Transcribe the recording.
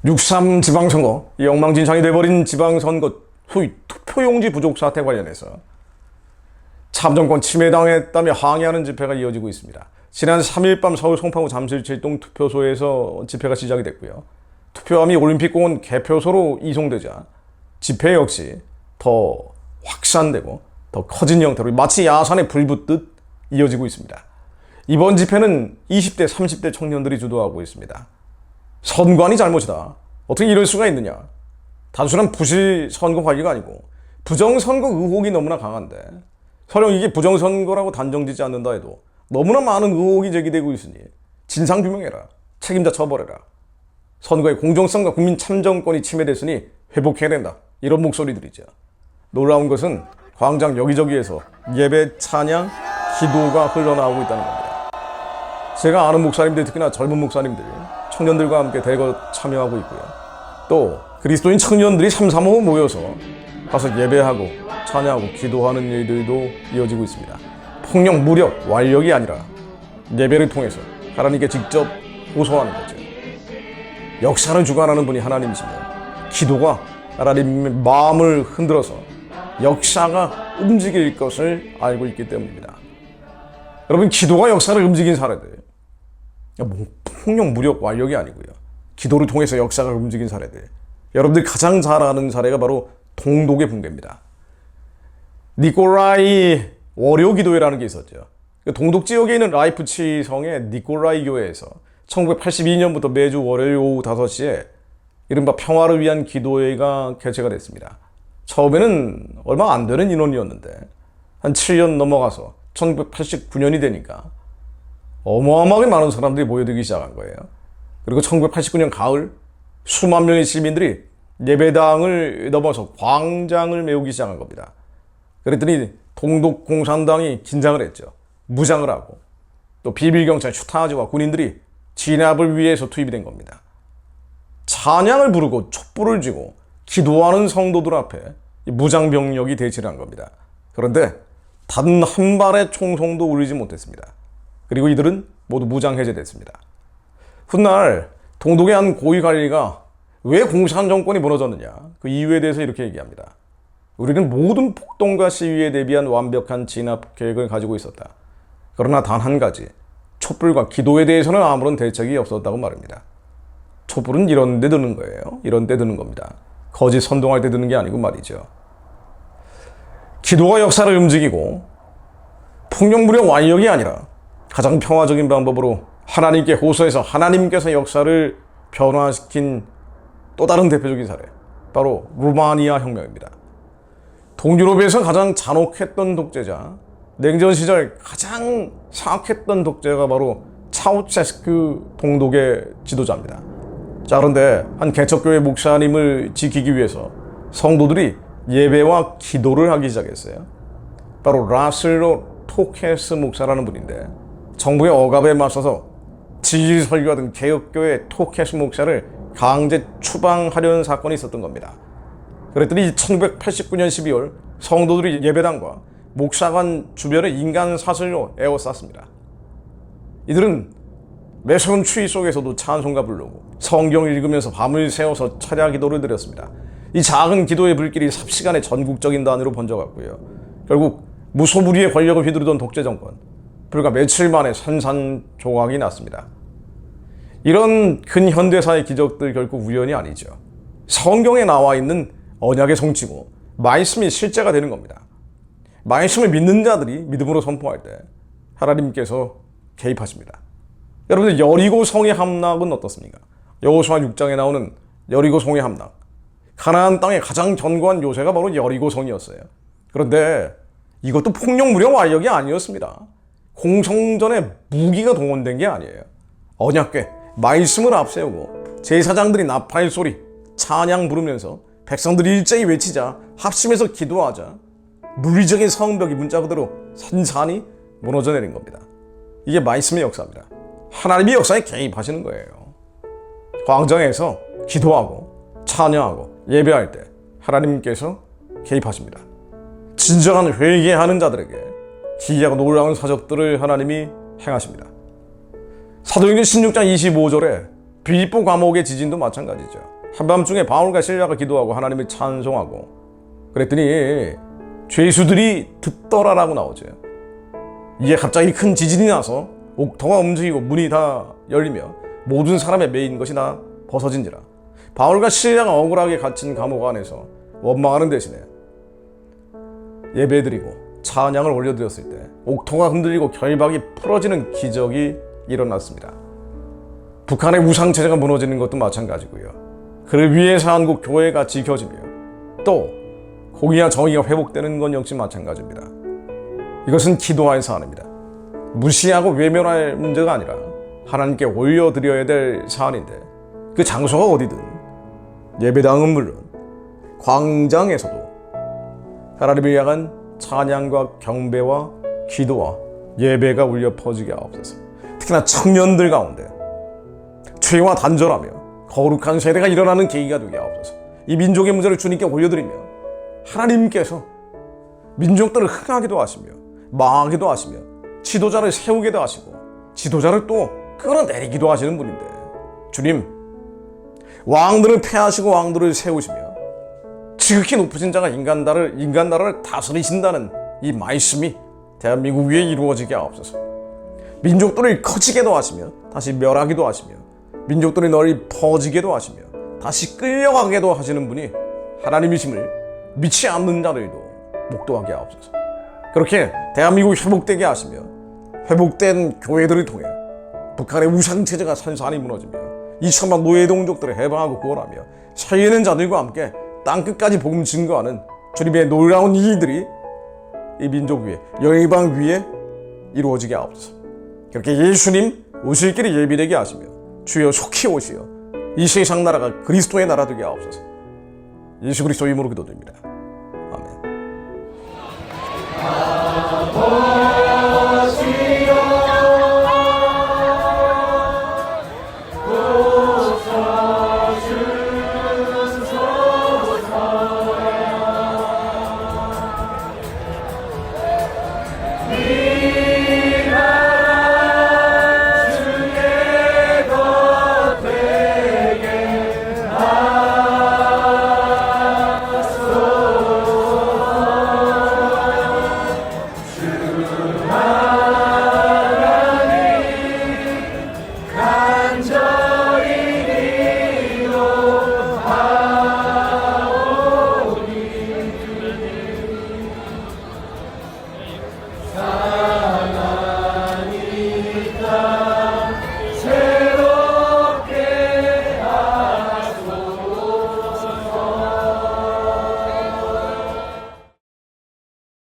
6.3 지방선거, 이 엉망진창이 돼버린 지방선거 소위 투표용지 부족 사태 관련해서 참정권 침해당했다며 항의하는 집회가 이어지고 있습니다. 지난 3일 밤 서울 송파구 잠실 7동 투표소에서 집회가 시작이 됐고요. 투표함이 올림픽공원 개표소로 이송되자 집회 역시 더 확산되고 더 커진 형태로 마치 야산에 불 붙듯 이어지고 있습니다. 이번 집회는 20대, 30대 청년들이 주도하고 있습니다. 선관위 잘못이다. 어떻게 이럴 수가 있느냐. 단순한 부실 선거 관리가 아니고 부정선거 의혹이 너무나 강한데 설령 이게 부정선거라고 단정짓지 않는다 해도 너무나 많은 의혹이 제기되고 있으니 진상규명해라. 책임자 처벌해라. 선거의 공정성과 국민 참정권이 침해됐으니 회복해야 된다. 이런 목소리들이죠. 놀라운 것은 광장 여기저기에서 예배, 찬양, 기도가 흘러나오고 있다는 겁니다. 제가 아는 목사님들, 특히나 젊은 목사님들, 청년들과 함께 대거 참여하고 있고요. 또 그리스도인 청년들이 삼삼오오 모여서 가서 예배하고 찬양하고 기도하는 일들도 이어지고 있습니다. 폭력, 무력, 완력이 아니라 예배를 통해서 하나님께 직접 호소하는 거죠. 역사를 주관하는 분이 하나님이시며 기도가 하나님의 마음을 흔들어서 역사가 움직일 것을 알고 있기 때문입니다. 여러분, 기도가 역사를 움직인 사례들, 폭력, 무력, 완력이 아니고요. 기도를 통해서 역사가 움직인 사례들. 여러분들이 가장 잘 아는 사례가 바로 동독의 붕괴입니다. 니콜라이 월요 기도회라는 게 있었죠. 동독 지역에 있는 라이프치 성의 니콜라이 교회에서 1982년부터 매주 월요일 오후 5시에 이른바 평화를 위한 기도회가 개최가 됐습니다. 처음에는 얼마 안 되는 인원이었는데 한 7년 넘어가서 1989년이 되니까 어마어마하게 많은 사람들이 모여들기 시작한 거예요. 그리고 1989년 가을 수만 명의 시민들이 예배당을 넘어서 광장을 메우기 시작한 겁니다. 그랬더니 동독 공산당이 긴장을 했죠. 무장을 하고 또 비밀경찰, 슈타즈와 군인들이 진압을 위해서 투입이 된 겁니다. 찬양을 부르고 촛불을 쥐고 기도하는 성도들 앞에 무장병력이 대치를 한 겁니다. 그런데 단 한 발의 총성도 울리지 못했습니다. 그리고 이들은 모두 무장 해제됐습니다. 훗날 동독의 한 고위관리가 왜 공산 정권이 무너졌느냐, 그 이유에 대해서 이렇게 얘기합니다. 우리는 모든 폭동과 시위에 대비한 완벽한 진압 계획을 가지고 있었다. 그러나 단 한 가지, 촛불과 기도에 대해서는 아무런 대책이 없었다고 말합니다. 촛불은 이런 데 드는 거예요. 이런 데 드는 겁니다. 거짓 선동할 때 드는 게 아니고 말이죠. 기도가 역사를 움직이고 폭력, 무력, 완력이 아니라 가장 평화적인 방법으로 하나님께 호소해서 하나님께서 역사를 변화시킨 또 다른 대표적인 사례, 바로 루마니아 혁명입니다. 동유럽에서 가장 잔혹했던 독재자, 냉전 시절 가장 사악했던 독재가 바로 차우체스크 동독의 지도자입니다. 자, 그런데 한 개척교회 목사님을 지키기 위해서 성도들이 예배와 기도를 하기 시작했어요. 바로 라슬로 토케스 목사라는 분인데 정부의 억압에 맞서서 지질 설교하던 개혁교회 토케스 목사를 강제 추방하려는 사건이 있었던 겁니다. 그랬더니 1989년 12월 성도들이 예배당과 목사관 주변에 인간 사슬로 에워쌌습니다. 이들은 매서운 추위 속에서도 찬송가 부르고 성경을 읽으면서 밤을 새워서 철야 기도를 드렸습니다. 이 작은 기도의 불길이 삽시간에 전국적인 단위로 번져갔고요. 결국 무소불위의 권력을 휘두르던 독재 정권, 불과 며칠 만에 산산조각이 났습니다. 이런 근현대사의 기적들 결국 우연이 아니죠. 성경에 나와 있는 언약의 성취고 말씀이 실제가 되는 겁니다. 말씀을 믿는 자들이 믿음으로 선포할 때 하나님께서 개입하십니다. 여러분들, 여리고 성의 함락은 어떻습니까? 여호수아 6장에 나오는 여리고 성의 함락. 가나안 땅의 가장 견고한 요새가 바로 여리고 성이었어요. 그런데 이것도 폭력, 무력, 완력이 아니었습니다. 공성전에 무기가 동원된 게 아니에요. 언약궤, 말씀을 앞세우고 제사장들이 나팔 소리, 찬양 부르면서 백성들이 일제히 외치자 합심해서 기도하자 물리적인 성벽이 문자 그대로 산산이 무너져 내린 겁니다. 이게 말씀의 역사입니다. 하나님이 역사에 개입하시는 거예요. 광장에서 기도하고 찬양하고 예배할 때 하나님께서 개입하십니다. 진정한 회개하는 자들에게 기이하고 놀라운 사적들을 하나님이 행하십니다. 사도행전 16장 25절에 빌립보 감옥의 지진도 마찬가지죠. 한밤중에 바울과 실라가 기도하고 하나님을 찬송하고 그랬더니 죄수들이 듣더라라고 나오죠. 이게 갑자기 큰 지진이 나서 옥토가 움직이고 문이 다 열리며 모든 사람의 매인 것이 다 벗어진지라. 바울과 실라가 억울하게 갇힌 감옥 안에서 원망하는 대신에 예배드리고 찬양을 올려드렸을 때 옥토가 흔들리고 결박이 풀어지는 기적이 일어났습니다. 북한의 우상체제가 무너지는 것도 마찬가지고요. 그를 위해서 한국 교회가 지켜지며 또 공의와 정의가 회복되는 건 역시 마찬가지입니다. 이것은 기도할 사안입니다. 무시하고 외면할 문제가 아니라 하나님께 올려드려야 될 사안인데 그 장소가 어디든 예배당은 물론 광장에서도 하나님을 향한 찬양과 경배와 기도와 예배가 울려 퍼지게 하옵소서. 특히나 청년들 가운데 죄와 단절하며 거룩한 세대가 일어나는 계기가 되게 하옵소서. 이 민족의 문제를 주님께 올려드리며 하나님께서 민족들을 흥하기도 하시며 망하기도 하시며 지도자를 세우기도 하시고 지도자를 또 끌어내리기도 하시는 분인데 주님, 왕들을 폐하시고 왕들을 세우시며 지극히 높으신 자가 인간나라를 다스리신다는 이 말씀이 대한민국 위에 이루어지게 하옵소서. 민족들을 커지게도 하시며 다시 멸하기도 하시며 민족들이 널리 퍼지게도 하시며 다시 끌려가게도 하시는 분이 하나님이심을 믿지 않는 자들도 목도하게 하옵소서. 그렇게 대한민국이 회복되게 하시며 회복된 교회들을 통해 북한의 우상체제가 산산이 무너지며 2천만 노예동족들을 해방하고 구원하며 살리는 자들과 함께 땅끝까지 복음 증거하는 주님의 놀라운 일들이 이 민족 위에 열방 위에 이루어지게 하옵소서. 그렇게 예수님 오실 길이 예비되게 하시며 주여 속히 오시어 이 세상 나라가 그리스도의 나라 되게 하옵소서. 예수 그리스도 이름으로 기도드립니다.